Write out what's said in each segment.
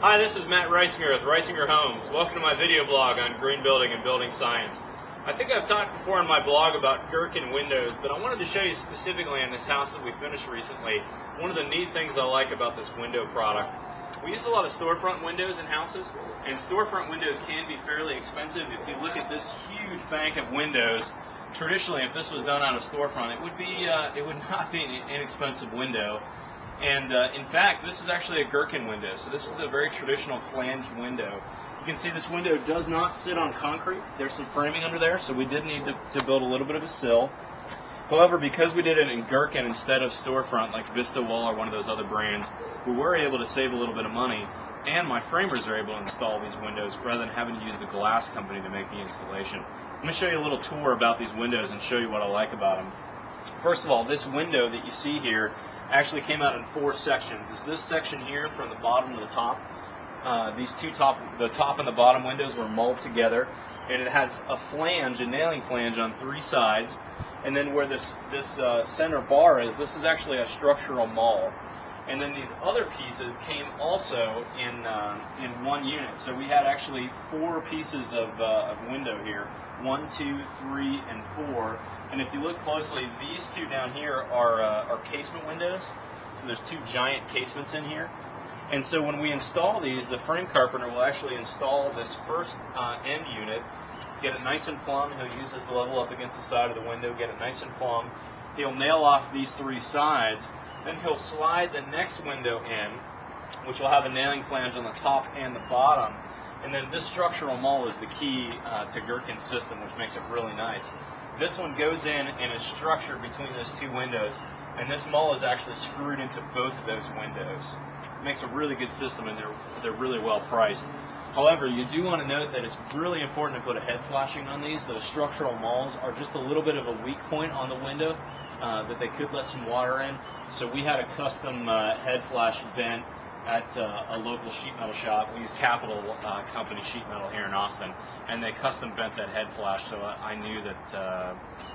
Hi, this is Matt Reisinger with Reisinger Homes. Welcome to my video blog on green building and building science. I think I've talked before in my blog about Gerkin Windows, but I wanted to show you specifically on this house that we finished recently, one of the neat things I like about this window product. We use a lot of storefront windows in houses, and storefront windows can be fairly expensive. If you look at this huge bank of windows, traditionally if this was done out of storefront, it would not be an inexpensive window. And in fact, this is actually a Gerkin window. So this is a very traditional flanged window. You can see this window does not sit on concrete. There's some framing under there, so we did need to build a little bit of a sill. However, because we did it in Gerkin instead of storefront like Vista Wall or one of those other brands, we were able to save a little bit of money, and my framers are able to install these windows rather than having to use the glass company to make the installation. I'm going to show you a little tour about these windows and show you what I like about them. First of all, this window that you see here actually came out in 4 sections. This section here from the bottom to the top, the top and the bottom windows were mulled together, and it had a flange, a nailing flange on 3 sides, and then where this center bar is, this is actually a structural mull. And then these other pieces came also in one unit. So we had actually 4 pieces of window here, 1, 2, 3, and 4. And if you look closely, these 2 down here are casement windows. So there's 2 giant casements in here. And so when we install these, the frame carpenter will actually install this first end unit, get it nice and plumb. He'll use his level up against the side of the window, get it nice and plumb. He'll nail off these 3 sides. Then he'll slide the next window in, which will have a nailing flange on the top and the bottom. And then this structural mull is the key to Gerkin's system, which makes it really nice. This one goes in and is structured between those 2 windows, and this mull is actually screwed into both of those windows. It makes a really good system, and they're really well priced. However, you do want to note that it's really important to put a head flashing on these. Those structural mulls are just a little bit of a weak point on the window that they could let some water in. So we had a custom head flash bent at a local sheet metal shop. We use Capital Company sheet metal here in Austin, and they custom bent that head flash, so I knew that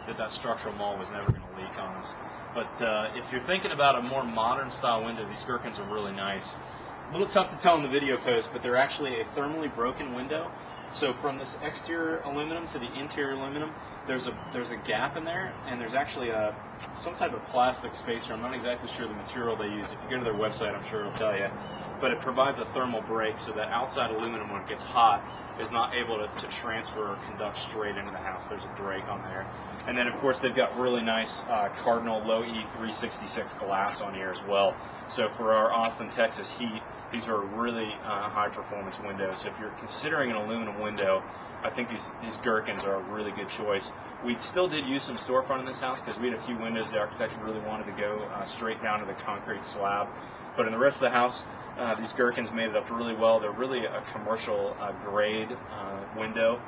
that structural mull was never going to leak on us. But if you're thinking about a more modern style window, these Gerkins are really nice. A little tough to tell in the video post, but they're actually a thermally broken window. So from this exterior aluminum to the interior aluminum, there's a gap in there, and there's actually some type of plastic spacer. I'm not exactly sure the material they use. If you go to their website, I'm sure it'll tell you. But it provides a thermal break so that outside aluminum, when it gets hot, is not able to transfer or conduct straight into the house. There's a break on there. And then, of course, they've got really nice Cardinal Low E 366 glass on here as well. So for our Austin, Texas heat, these are really high-performance windows. So if you're considering an aluminum window, I think these Gerkins are a really good choice. We still did use some storefront in this house because we had a few windows the architect really wanted to go straight down to the concrete slab. But in the rest of the house, these Gerkins made it up really well. They're really a commercial grade window.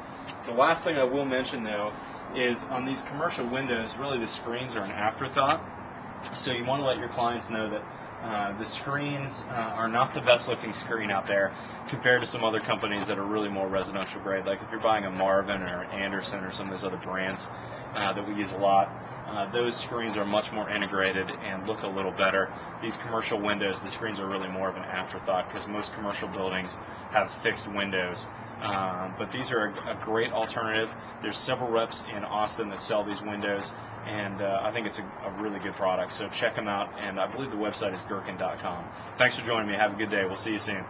The last thing I will mention, though, is on these commercial windows, really the screens are an afterthought. So you want to let your clients know that the screens are not the best looking screen out there compared to some other companies that are really more residential grade. Like if you're buying a Marvin or Anderson or some of those other brands that we use a lot, those screens are much more integrated and look a little better. These commercial windows, the screens are really more of an afterthought because most commercial buildings have fixed windows. But these are a great alternative. There's several reps in Austin that sell these windows, and I think it's a really good product. So check them out, and I believe the website is gerkin.com. Thanks for joining me. Have a good day. We'll see you soon.